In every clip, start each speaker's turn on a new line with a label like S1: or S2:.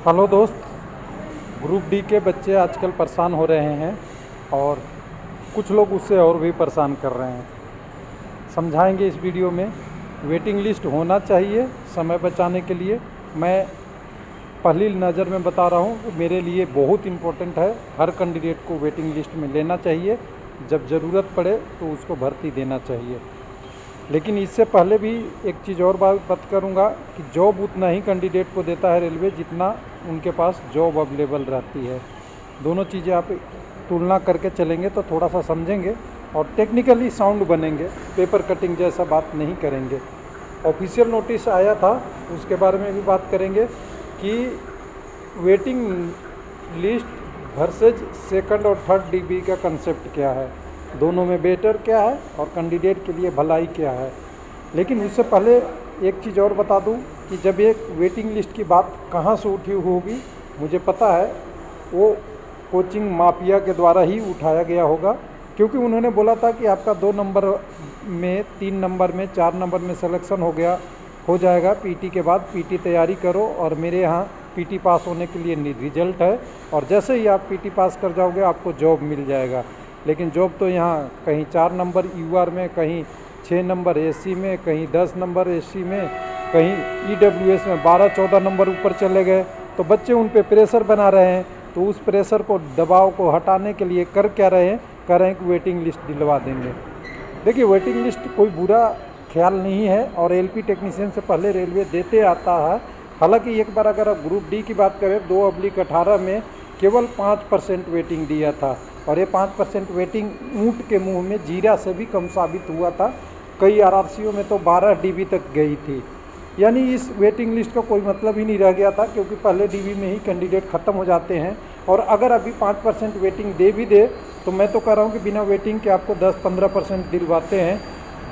S1: Hello दोस्त। Group D के बच्चे आजकल परेशान हो रहे हैं और कुछ लोग उससे और भी परेशान कर रहे हैं। समझाएंगे इस वीडियो में। वेटिंग लिस्ट होना चाहिए समय बचाने के लिए। मैं पहली नज़र में बता रहा हूँ, मेरे लिए बहुत इम्पोर्टेंट है। हर कैंडिडेट को वेटिंग लिस्ट में लेना चाहिए, जब ज़रूरत पड़े तो उसको भर्ती देना चाहिए। लेकिन इससे पहले भी एक चीज़ और बात करूँगा कि जॉब उतना ही कैंडिडेट को देता है रेलवे जितना उनके पास जॉब अवेलेबल रहती है। दोनों चीज़ें आप तुलना करके चलेंगे तो थोड़ा सा समझेंगे और टेक्निकली साउंड बनेंगे। पेपर कटिंग जैसा बात नहीं करेंगे। ऑफिशियल नोटिस आया था, उसके बारे में भी बात करेंगे कि वेटिंग लिस्ट वर्सेज सेकंड और थर्ड डीबी का कंसेप्ट क्या है, दोनों में बेटर क्या है और कैंडिडेट के लिए भलाई क्या है। लेकिन उससे पहले एक चीज़ और बता दूं कि जब एक वेटिंग लिस्ट की बात कहां से उठी होगी, मुझे पता है वो कोचिंग माफिया के द्वारा ही उठाया गया होगा। क्योंकि उन्होंने बोला था कि आपका 2 नंबर में, 3 नंबर में, 4 नंबर में सिलेक्शन हो जाएगा पीटी के बाद। पीटी तैयारी करो और मेरे यहाँ पीटी पास होने के लिए रिजल्ट है, और जैसे ही आप पीटी पास कर जाओगे आपको जॉब मिल जाएगा। लेकिन जॉब तो यहाँ कहीं 4 नंबर यूआर में, कहीं 6 नंबर एससी में, कहीं 10 नंबर एससी में, कहीं ईडब्ल्यूएस में 12-14 नंबर ऊपर चले गए। तो बच्चे उन पे प्रेशर बना रहे हैं। तो उस प्रेशर को, दबाव को हटाने के लिए कर क्या रहे हैं, कह रहे हैं कि वेटिंग लिस्ट दिलवा देंगे। देखिए, वेटिंग लिस्ट कोई बुरा ख्याल नहीं है और एलपी टेक्नीशियन से पहले रेलवे देते आता है। हालांकि एक बार अगर आप ग्रुप डी की बात करें, 2/18 में केवल 5% वेटिंग दिया था, और ये 5% वेटिंग ऊँट के मुंह में जीरा से भी कम साबित हुआ था। कई आरआरसीओ में तो 12 डीबी तक गई थी। यानी इस वेटिंग लिस्ट का कोई मतलब ही नहीं रह गया था, क्योंकि पहले डीबी में ही कैंडिडेट ख़त्म हो जाते हैं। और अगर अभी 5% वेटिंग दे भी दे तो मैं तो कह रहा हूँ कि बिना वेटिंग के आपको 10-15% दिलवाते हैं,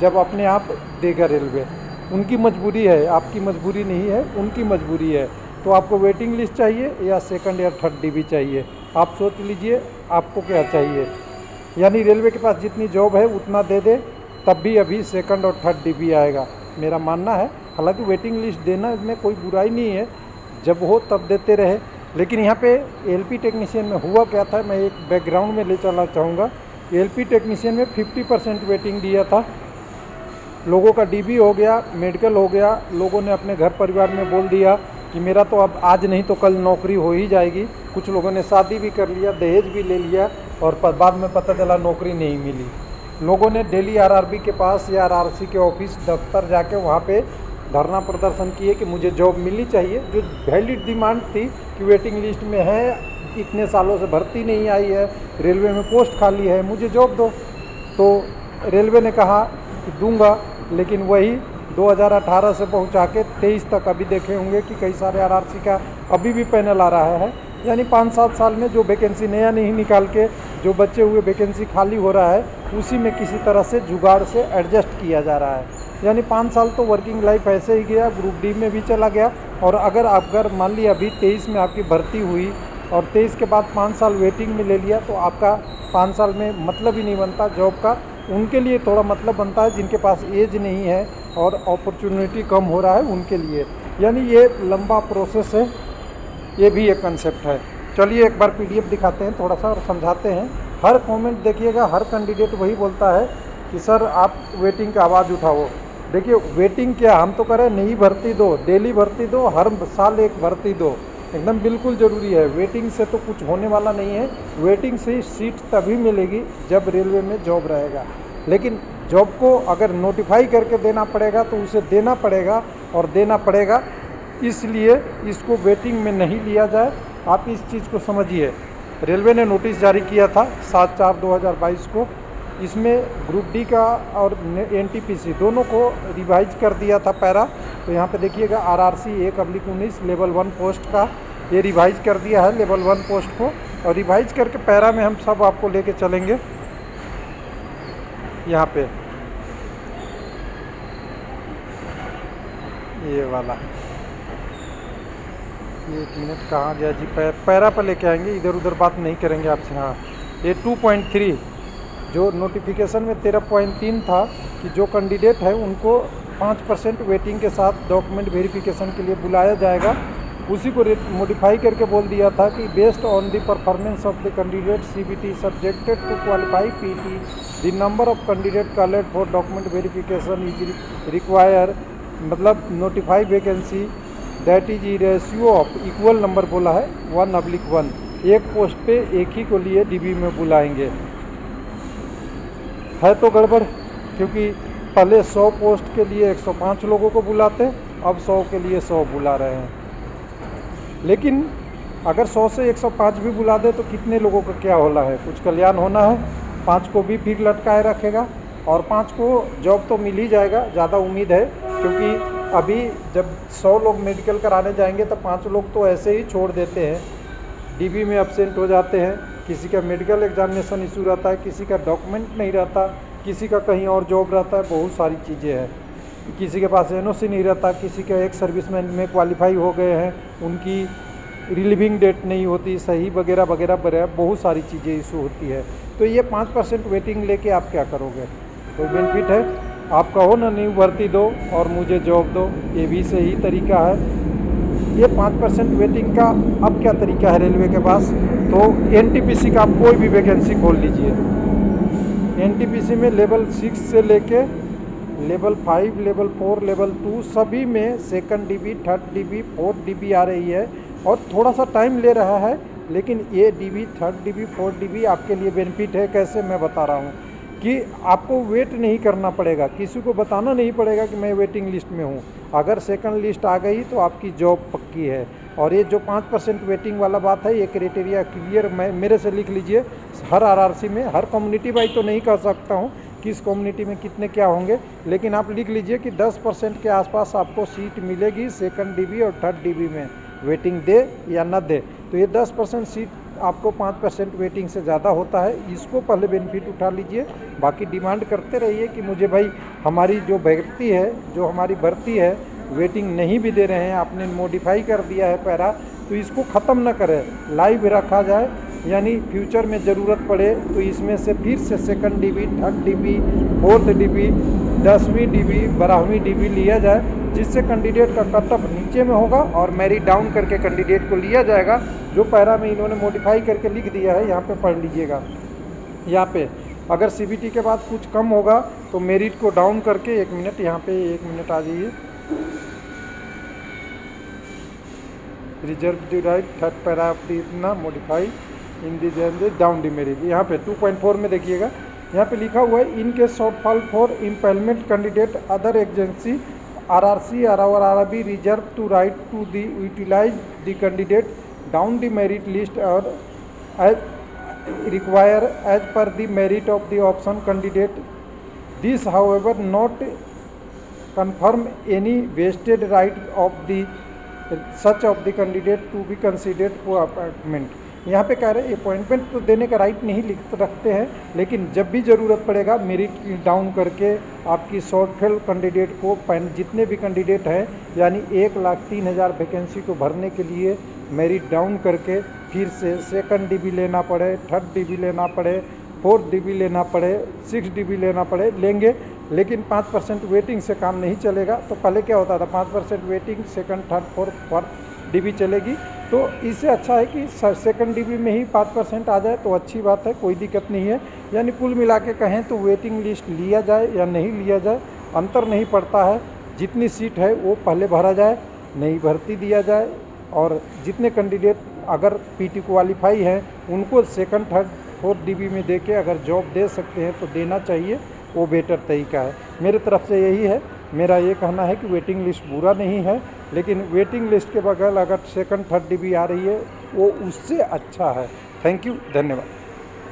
S1: जब अपने आप देगा रेलवे। उनकी मजबूरी है, आपकी मजबूरी नहीं है, उनकी मजबूरी है। तो आपको वेटिंग लिस्ट चाहिए या सेकंड या थर्ड डीबी चाहिए, आप सोच लीजिए आपको क्या चाहिए। यानी रेलवे के पास जितनी जॉब है उतना दे दे, तब भी अभी सेकंड और थर्ड डीबी आएगा, मेरा मानना है। हालांकि वेटिंग लिस्ट देना में कोई बुराई नहीं है, जब हो तब देते रहे। लेकिन यहाँ पे एलपी टेक्नीशियन में हुआ क्या था, मैं एक बैकग्राउंड में ले चलना चाहूँगा। एलपी टेक्नीशियन में 50% वेटिंग दिया था। लोगों का डीबी हो गया, मेडिकल हो गया, लोगों ने अपने घर परिवार में बोल दिया कि मेरा तो अब आज नहीं तो कल नौकरी हो ही जाएगी। कुछ लोगों ने शादी भी कर लिया, दहेज भी ले लिया, और बाद में पता चला नौकरी नहीं मिली। लोगों ने दिल्ली आरआरबी के पास या आरआरसी के ऑफिस दफ्तर जाके वहाँ पे धरना प्रदर्शन किए कि मुझे जॉब मिलनी चाहिए। जो वैलिड डिमांड थी कि वेटिंग लिस्ट में है, इतने सालों से भर्ती नहीं आई है, रेलवे में पोस्ट खाली है, मुझे जॉब दो। तो रेलवे ने कहा कि दूंगा, लेकिन वही 2018 से पहुंचा के 23 तक अभी देखे होंगे कि कई सारे आरआरसी का अभी भी पैनल आ रहा है। यानी 5-7 साल में जो वैकेंसी नया नहीं निकाल के जो बचे हुए वैकेंसी खाली हो रहा है, उसी में किसी तरह से जुगाड़ से एडजस्ट किया जा रहा है। यानी 5 साल तो वर्किंग लाइफ ऐसे ही गया, ग्रुप डी में भी चला गया। और अगर मान लिया अभी 23 में आपकी भर्ती हुई और 23 के बाद 5 साल वेटिंग में ले लिया, तो आपका 5 साल में मतलब ही नहीं बनता जॉब का। उनके लिए थोड़ा मतलब बनता है जिनके पास एज नहीं है और अपॉर्चुनिटी कम हो रहा है उनके लिए। यानी ये लंबा प्रोसेस है, ये भी एक कंसेप्ट है। चलिए एक बार पीडीएफ दिखाते हैं थोड़ा सा और समझाते हैं। हर कमेंट देखिएगा, हर कैंडिडेट वही बोलता है कि सर आप वेटिंग का आवाज़ उठाओ। देखिए, वेटिंग क्या, हम तो कह रहे हैं नई भर्ती दो, डेली भर्ती दो, हर साल एक भर्ती दो, एकदम बिल्कुल ज़रूरी है। वेटिंग से तो कुछ होने वाला नहीं है। वेटिंग से सीट तभी मिलेगी जब रेलवे में जॉब रहेगा। लेकिन जॉब को अगर नोटिफाई करके देना पड़ेगा तो उसे देना पड़ेगा, और देना पड़ेगा, इसलिए इसको वेटिंग में नहीं लिया जाए। आप इस चीज़ को समझिए। रेलवे ने नोटिस जारी किया था 7/4/2022 को। इसमें ग्रुप डी का और एनटीपीसी दोनों को रिवाइज कर दिया था पैरा। तो यहाँ पे देखिएगा आरआरसी 1/19 लेवल 1 पोस्ट का ये रिवाइज कर दिया है, लेवल 1 पोस्ट को। और रिवाइज करके पैरा में हम सब आपको लेके चलेंगे। यहाँ पे ये वाला, 1 मिनट कहाँ गया जी, पैरा पर लेके आएंगे, इधर उधर बात नहीं करेंगे आपसे। हाँ, ये 2.3 जो नोटिफिकेशन में 13.3 था कि जो कैंडिडेट है उनको 5% वेटिंग के साथ डॉक्यूमेंट वेरिफिकेशन के लिए बुलाया जाएगा। उसी को मॉडिफाई करके बोल दिया था कि based on the performance of the candidate CBT subjected to qualify PT the number of candidate called for document verification is require, मतलब notify vacancy that is ratio of equal number बोला है 1/1, एक post पे एक ही को लिए DB में बुलाएंगे। है तो गड़बड़, क्योंकि पहले 100 पोस्ट के लिए 105 लोगों को बुलाते, अब 100 के लिए 100 बुला रहे हैं। लेकिन अगर 100 से 105 भी बुला दे तो कितने लोगों का क्या होना है, कुछ कल्याण होना है। 5 को भी फिर लटकाए रखेगा और 5 को जॉब तो मिल ही जाएगा, ज़्यादा उम्मीद है, क्योंकि अभी जब 100 लोग मेडिकल कराने जाएंगे तो 5 लोग तो ऐसे ही छोड़ देते हैं, DB में एब्सेंट हो जाते हैं। किसी का मेडिकल एग्जामिनेशन इशू रहता है, किसी का डॉक्यूमेंट नहीं रहता, किसी का कहीं और जॉब रहता है, बहुत सारी चीज़ें हैं। किसी के पास NOC नहीं रहता, किसी के एक सर्विसमैन में क्वालिफाई हो गए हैं, उनकी रिलीविंग डेट नहीं होती सही, वगैरह वगैरह वगैरह बहुत सारी चीज़ें इशू होती है। तो ये 5% वेटिंग लेके आप क्या करोगे? कोई बेनिफिट है? आप कहो ना नहीं भर्ती दो और मुझे जॉब दो, ये भी सही तरीका है। ये 5% वेटिंग का अब क्या तरीका है रेलवे के पास? तो NTPC का आप कोई भी वैकेंसी खोल लीजिए। NTPC में लेवल 6 से लेके लेवल 5, लेवल 4, लेवल 2 सभी में 2nd DB, 3rd DB, 4th DB आ रही है और थोड़ा सा टाइम ले रहा है, लेकिन ये DB, 3rd DB, 4th DB आपके लिए बेनिफिट है। कैसे, मैं बता रहा हूँ कि आपको वेट नहीं करना पड़ेगा, किसी को बताना नहीं पड़ेगा कि मैं वेटिंग लिस्ट में हूँ। अगर सेकंड लिस्ट आ गई तो आपकी जॉब पक्की है। और ये जो 5% वेटिंग वाला बात है, ये क्राइटेरिया क्लियर मेरे से लिख लीजिए। हर RRC में, हर कम्युनिटी वाइज तो नहीं कह सकता हूँ किस कम्युनिटी में कितने क्या होंगे, लेकिन आप लिख लीजिए कि 10% के आसपास आपको सीट मिलेगी 2nd DB और 3rd DB में, वेटिंग दे या न दे। तो ये 10% सीट आपको 5% वेटिंग से ज़्यादा होता है, इसको पहले बेनिफिट उठा लीजिए। बाकी डिमांड करते रहिए कि मुझे भाई हमारी जो भर्ती है, जो हमारी भर्ती है, वेटिंग नहीं भी दे रहे हैं, आपने मॉडिफाई कर दिया है पैरा, तो इसको ख़त्म न करें, लाइव रखा जाए। यानी फ्यूचर में ज़रूरत पड़े तो इसमें से फिर से 2nd DB, 3rd DB, 4th DB, 10वीं DB, 12वीं DB लिया जाए, जिससे कैंडिडेट का कट ऑफ नीचे में होगा और मेरिट डाउन करके कैंडिडेट को लिया जाएगा। जो पैरा में इन्होंने मॉडिफाई करके लिख दिया है, यहाँ पे पढ़ लीजिएगा। यहाँ पे अगर CBT के बाद कुछ कम होगा तो मेरिट को डाउन करके, 1 मिनट यहाँ पे 1 मिनट आ जाइए, reserve the right 3rd para of the इतना मॉडिफाई इन दी डाउन डी मेरिट। यहाँ पे 2.4 में देखिएगा, यहाँ पे लिखा हुआ है in case shortfall for impanelment candidate other agency RRC और RRB reserve to right to the utilise the candidate down the merit list और as require as per the merit of the option candidate. This however not confirm any vested right of the such of the candidate to be considered for appointment। यहाँ पे कह रहे हैं appointment तो देने का right नहीं लिख रखते हैं, लेकिन जब भी ज़रूरत पड़ेगा मेरिट डाउन करके आपकी शॉर्टफॉल कैंडिडेट को, जितने भी कैंडिडेट हैं, यानी 1,03,000 वैकेंसी को भरने के लिए मेरिट डाउन करके फिर से 2nd DB लेना पड़े, 3rd DB लेना पड़े, 4th DB लेना पड़े, 6th DB लेना पड़े, लेंगे। लेकिन 5% वेटिंग से काम नहीं चलेगा। तो पहले क्या होता था, 5% waiting, 2nd, 3rd, 4th DB चलेगी। तो इससे अच्छा है कि 2nd DB में ही 5% आ जाए तो अच्छी बात है, कोई दिक्कत नहीं है। यानी कुल मिला के कहें तो वेटिंग लिस्ट लिया जाए या नहीं लिया जाए, अंतर नहीं पड़ता है। जितनी सीट है वो पहले भरा जाए, नई भर्ती दिया जाए, और जितने कैंडिडेट अगर PT क्वालिफाई हैं उनको 2nd, 3rd, 4th DB में दे के अगर जॉब दे सकते हैं तो देना चाहिए, वो बेटर तरीका है। मेरे तरफ से यही है। मेरा ये कहना है कि वेटिंग लिस्ट बुरा नहीं है, लेकिन वेटिंग लिस्ट के बगैर अगर 2nd, 3rd DB आ रही है वो उससे अच्छा है। थैंक यू, धन्यवाद।